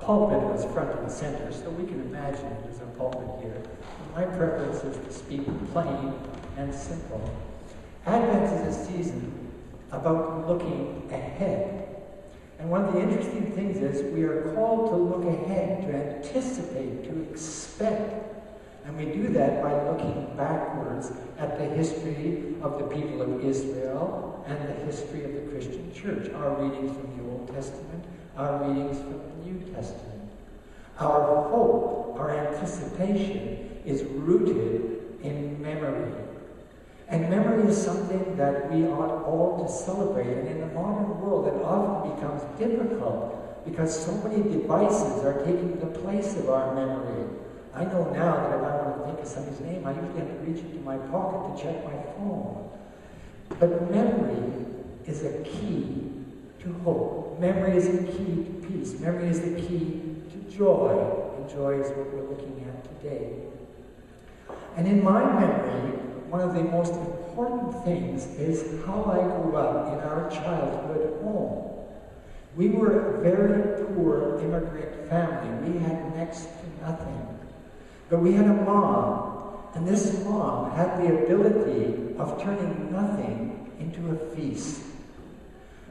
pulpit was front and center, so we can imagine there's a pulpit here. My preference is to speak plain and simple. Advent is a season about looking ahead. And one of the interesting things is we are called to look ahead, to anticipate, to expect. And we do that by looking backwards at the history of the people of Israel and the history of the Christian church. Our readings from the Old Testament, our readings from the New Testament. Our hope, our anticipation is rooted in memory. And memory is something that we ought all to celebrate. And in the modern world, it often becomes difficult because so many devices are taking the place of our memory. I know now that if I want to think of somebody's name, I usually have to reach into my pocket to check my phone. But memory is a key to hope. Memory is a key to peace. Memory is the key to joy. And joy is what we're looking at today. And in my memory, one of the most important things is how I grew up in our childhood home. We were a very poor immigrant family. We had next to nothing. But we had a mom, and this mom had the ability of turning nothing into a feast.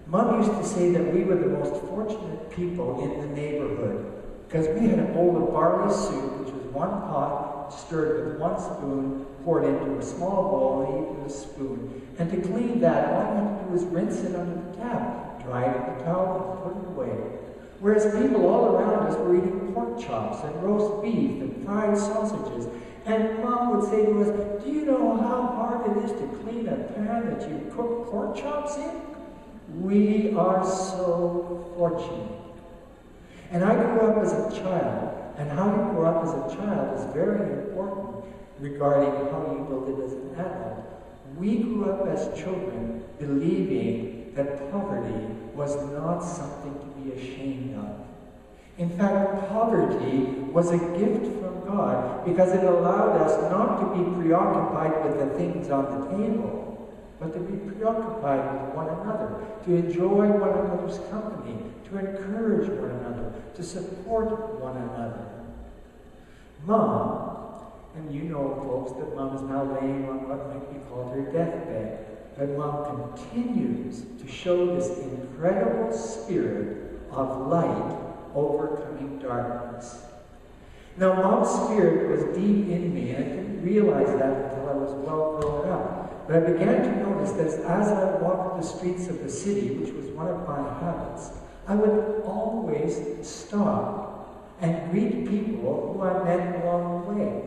Mom used to say that we were the most fortunate people in the neighborhood because we had a bowl of barley soup, which was one pot, stirred with one spoon, poured into a small bowl, and eaten with a spoon. And to clean that, all you had to do was rinse it under the tap, dry it with a towel, and put it away. Whereas people all around us were eating pork chops and roast beef and fried sausages. And Mom would say to us, do you know how hard it is to clean a pan that you cook pork chops in? We are so fortunate. And I grew up as a child, and how you grew up as a child is very important regarding how you will live as an adult. We grew up as children believing that poverty was not something to be ashamed of. In fact, poverty was a gift from God because it allowed us not to be preoccupied with the things on the table, but to be preoccupied with one another, to enjoy one another's company, to encourage one another, to support one another. Mom, and you know, folks, that Mom is now laying on what might be called her deathbed. But Mom continues to show this incredible spirit of light overcoming darkness. Now, Mom's spirit was deep in me, and I didn't realize that until I was well grown up. But I began to notice that as I walked the streets of the city, which was one of my habits, I would always stop and greet people who I met along the way.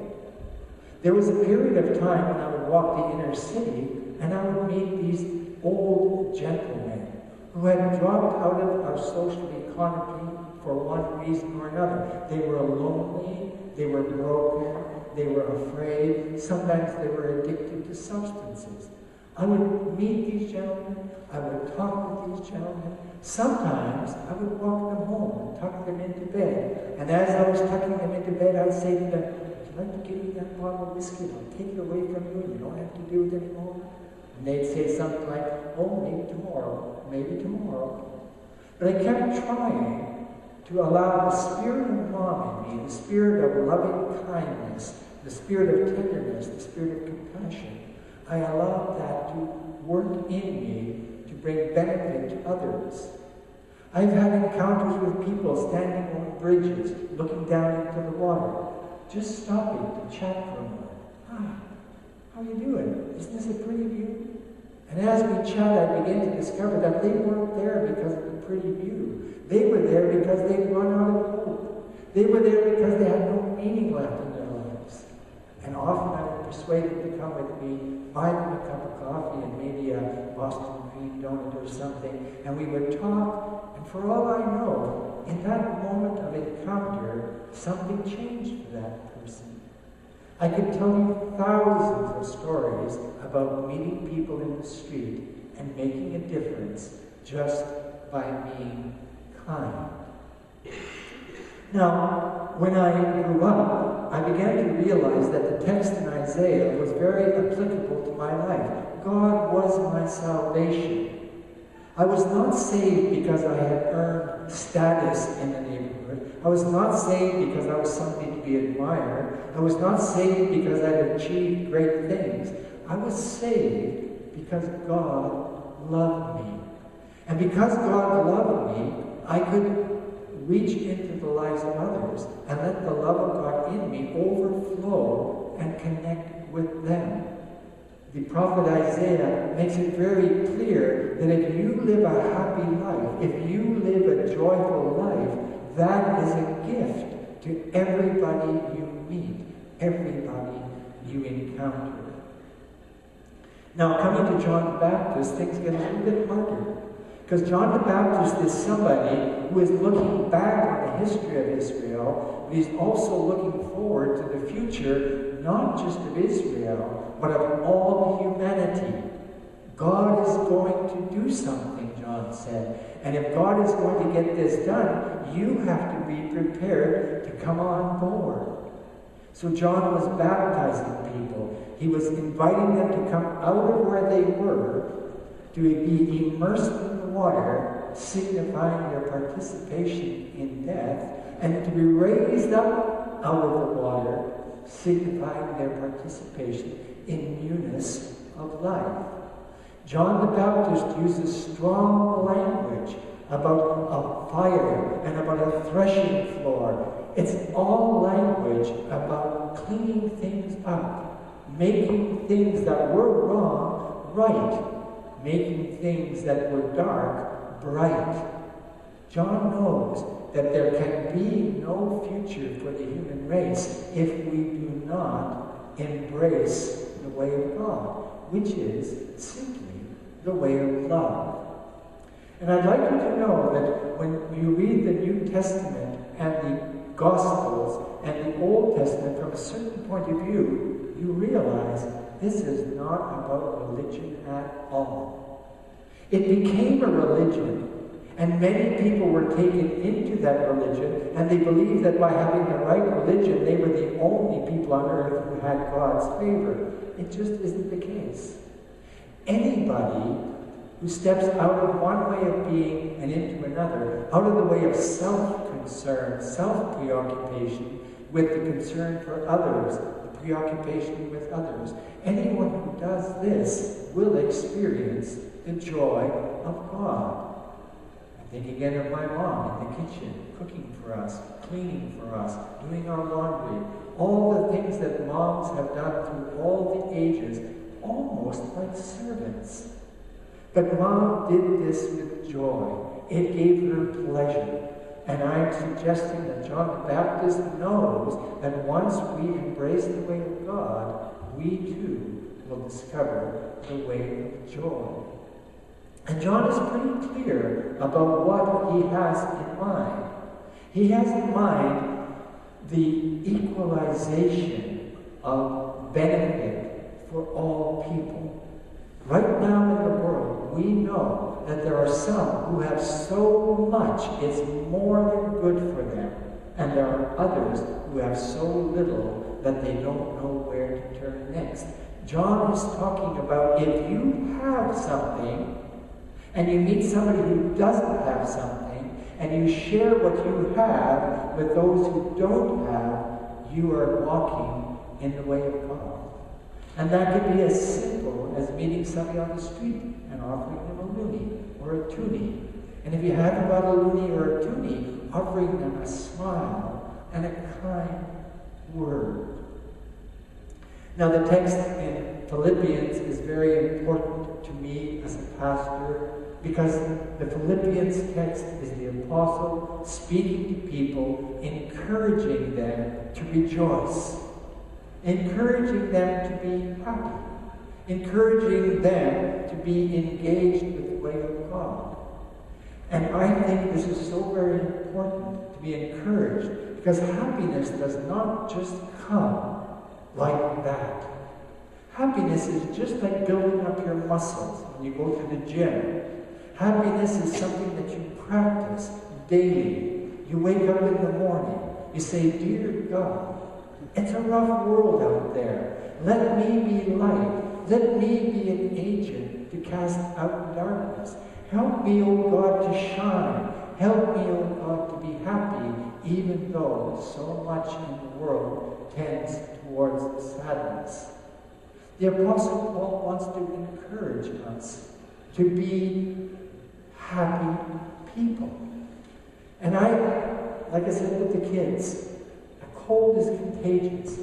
There was a period of time when I would walk the inner city and I would meet these old gentlemen who had dropped out of our social economy for one reason or another. They were lonely, they were broken, they were afraid, sometimes they were addicted to substances. I would meet these gentlemen, I would talk with these gentlemen. Sometimes I would walk them home and tuck them into bed. And as I was tucking them into bed, I'd say to them, would you like to give me that bottle of whiskey? I'll take it away from you and you don't have to do it anymore. And they'd say something like, oh, maybe tomorrow, maybe tomorrow. But I kept trying to allow the spirit of Mom in me, the spirit of loving kindness, the spirit of tenderness, the spirit of compassion. I allowed that to work in me to bring benefit to others. I've had encounters with people standing on bridges, looking down into the water, just stopping to chat for a moment. Hi, how are you doing? Isn't this a pretty view? And as we chat, I began to discover that they weren't there because of the pretty view. They were there because they'd run out of hope. They were there because they had no meaning left in their lives. And often I would persuade them to come with me, buy them a cup of coffee and maybe a Boston cream donut or something, and we would talk, and for all I know, in that moment of encounter, something changed for that person. I could tell you thousands of stories about meeting people in the street and making a difference just by being kind. Now, when I grew up, I began to realize that the text in Isaiah was very applicable to my life. God was my salvation. I was not saved because I had earned status in the neighborhood. I was not saved because I was somebody to be admired. I was not saved because I had achieved great things. I was saved because God loved me. And because God loved me, I could reach into the lives of others and let the love of God in me overflow and connect with them. The prophet Isaiah makes it very clear that if you live a happy life, if you live a joyful life, that is a gift to everybody you meet, everybody you encounter. Now, coming to John the Baptist, things get a little bit harder. Because John the Baptist is somebody who is looking back on the history of Israel, but he's also looking forward to the future, not just of Israel, but of all humanity. God is going to do something, John said. And if God is going to get this done, you have to be prepared to come on board. So John was baptizing people. He was inviting them to come out of where they were, to be immersed in the water, signifying their participation in death, and to be raised up out of the water, signifying their participation in newness of life. John the Baptist uses strong language about a fire and about a threshing floor. It's all language about cleaning things up, making things that were wrong right, making things that were dark bright. John knows that there can be no future for the human race if we do not embrace the way of God, which is simply the way of love. And I'd like you to know that when you read the New Testament and the Gospels and the Old Testament from a certain point of view, you realize this is not about religion at all. It became a religion, and many people were taken into that religion, and they believed that by having the right religion, they were the only people on earth who had God's favor. It just isn't the case. Anybody who steps out of one way of being and into another, out of the way of self-concern, self-preoccupation with the concern for others, the preoccupation with others, anyone who does this will experience the joy of God. I think again of my mom in the kitchen, cooking for us, cleaning for us, doing our laundry, all the things that moms have done through all the ages, almost like servants. But Mom did this with joy. It gave her pleasure. And I'm suggesting that John the Baptist knows that once we embrace the way of God, we too will discover the way of joy. And John is pretty clear about what he has in mind. He has in mind the equalization of benefit for all people. Right now in the world, we know that there are some who have so much it's more than good for them, and there are others who have so little that they don't know where to turn next. John is talking about if you have something, and you meet somebody who doesn't have something, and you share what you have with those who don't have, you are walking in the way of God. And that could be as simple as meeting somebody on the street and offering them a loonie or a toonie. And if you haven't got a loonie or a toonie, offering them a smile and a kind word. Now the text in Philippians is very important to me as a pastor, because the Philippians text is the apostle speaking to people, encouraging them to rejoice, encouraging them to be happy, encouraging them to be engaged with the way of God. And I think this is so very important to be encouraged, because happiness does not just come like that. Happiness is just like building up your muscles when you go to the gym. Happiness is something that you practice daily. You wake up in the morning, you say, "Dear God, it's a rough world out there. Let me be light. Let me be an agent to cast out darkness." Help me, O God, to shine. Help me, O God, to be happy, even though so much in the world tends towards sadness. The Apostle Paul wants to encourage us to be happy people. And like I said with the kids, a cold is contagious.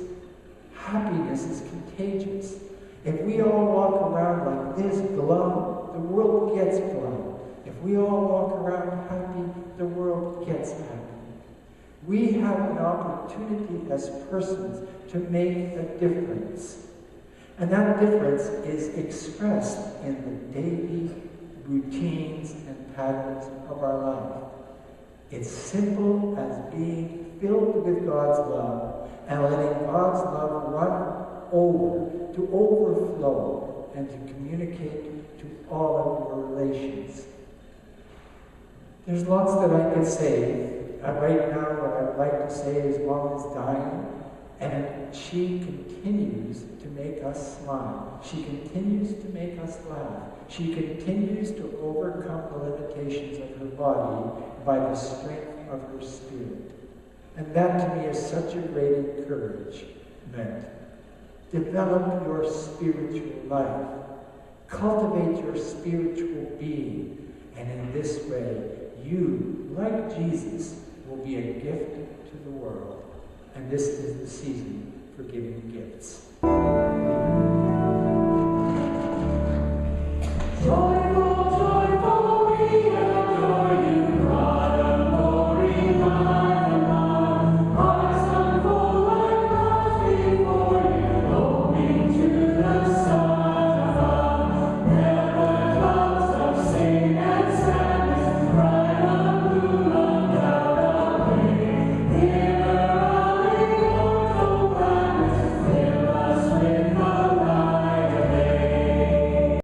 Happiness is contagious. If we all walk around like this, glum, the world gets glum. If we all walk around happy, the world gets happy. We have an opportunity as persons to make a difference. And that difference is expressed in the daily routines and patterns of our life. It's simple as being filled with God's love and letting God's love run over, to overflow, and to communicate to all of your relations. There's lots that I could say. Right now, what I'd like to say is Mom is dying, and she continues to make us smile. She continues to make us laugh. She continues to overcome the limitations of her body by the strength of her spirit. And that to me is such a great encouragement. Develop your spiritual life. Cultivate your spiritual being. And in this way, you, like Jesus, will be a gift to the world. And this is the season for giving gifts. Joy.